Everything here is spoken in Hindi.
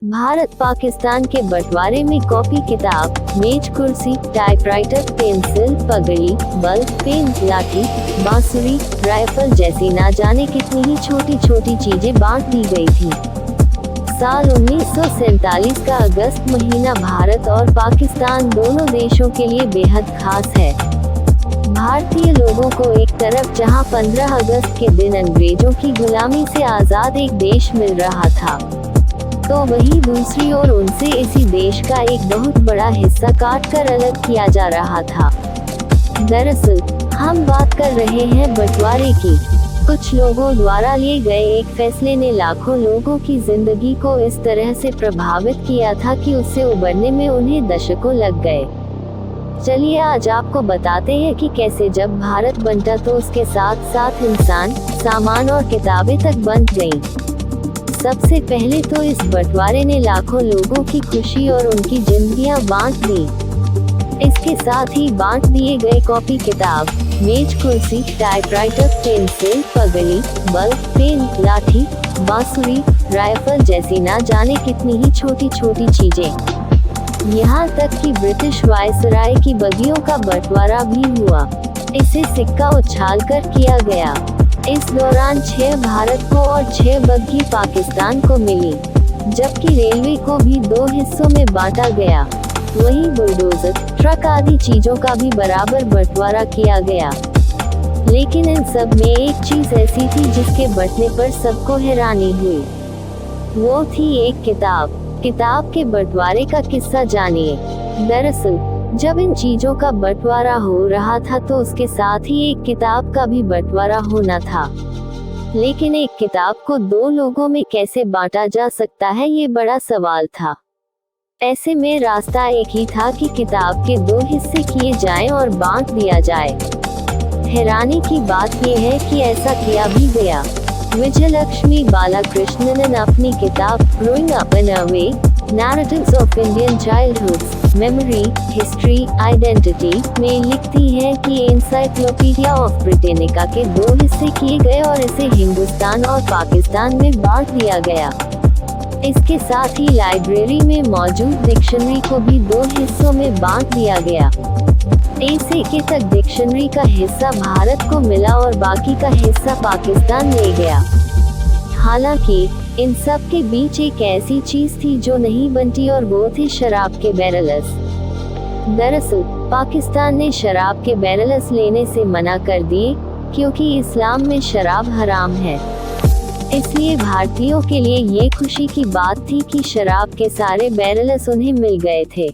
भारत पाकिस्तान के बंटवारे में कॉपी किताब, मेज कुर्सी, टाइपराइटर, पेंसिल, पगड़ी, बल्ब, पेन, लाठी, बांसुरी, राइफल जैसी ना जाने कितनी ही छोटी छोटी चीजें बांट दी गई थी। साल 1947 का अगस्त महीना भारत और पाकिस्तान दोनों देशों के लिए बेहद खास है। भारतीय लोगों को एक तरफ जहां 15 अगस्त के दिन अंग्रेजों की गुलामी से आजाद एक देश मिल रहा था, तो वहीं दूसरी ओर उनसे इसी देश का एक बहुत बड़ा हिस्सा काट कर अलग किया जा रहा था। दरअसल हम बात कर रहे हैं बंटवारे की। कुछ लोगों द्वारा लिए गए एक फैसले ने लाखों लोगों की जिंदगी को इस तरह से प्रभावित किया था कि उससे उबरने में उन्हें दशकों लग गए। चलिए आज आपको बताते हैं कि कैसे जब भारत बंटा तो उसके साथ साथ इंसान, सामान और किताबें तक बंट गईं। सबसे पहले तो इस बंटवारे ने लाखों लोगों की खुशी और उनकी जिंदगियां बांट दी। इसके साथ ही बांट दिए गए कॉपी किताब, मेज कुर्सी, टाइपराइटर, पेंसिल, पगड़ी, बल्ब, पेन, लाठी, बांसुरी, राइफल जैसी ना जाने कितनी ही छोटी छोटी चीजें। यहाँ तक कि ब्रिटिश वायसराय की बगियों का बंटवारा भी हुआ। इसे सिक्का उछालकर किया गया। इस दौरान 6 भारत को और 6 बग्घी पाकिस्तान को मिली, जबकि रेलवे को भी 2 हिस्सों में बांटा गया। वहीं बुलडोजर, ट्रक आदि चीजों का भी बराबर बंटवारा किया गया। लेकिन इन सब में एक चीज ऐसी थी जिसके बंटने पर सबको हैरानी हुई। वो थी एक किताब। किताब के बंटवारे का किस्सा जानिए। दरअसल जब इन चीजों का बंटवारा हो रहा था तो उसके साथ ही एक किताब का भी बंटवारा होना था। लेकिन एक किताब को 2 लोगों में कैसे बांटा जा सकता है, ये बड़ा सवाल था। ऐसे में रास्ता एक ही था कि किताब के 2 हिस्से किए जाएं और बांट दिया जाए। हैरानी की बात यह है कि ऐसा किया भी गया। विजयलक्ष्मी बालाकृष्णन अपनी किताब growing up in a way, narratives of Indian childhood, memory, history, identity में लिखती है कि एनसाइक्लोपीडिया ऑफ ब्रिटेनिका के 2 हिस्से किए गए और इसे हिंदुस्तान और पाकिस्तान में बांट दिया गया। इसके साथ ही लाइब्रेरी में मौजूद डिक्शनरी को भी 2 हिस्सों में बांट दिया गया। ए से के तक डिक्शनरी का हिस्सा भारत को मिला और बाकी का हिस्सा पाकिस्तान ले गया। हालांकि इन सब के बीच एक ऐसी चीज थी जो नहीं बनती और वो थे शराब के बैरल्स। दरअसल पाकिस्तान ने शराब के बैरल्स लेने से मना कर दिए क्योंकि इस्लाम में शराब हराम है। इसलिए भारतीयों के लिए ये खुशी की बात थी कि शराब के सारे बैरल्स उन्हें मिल गए थे।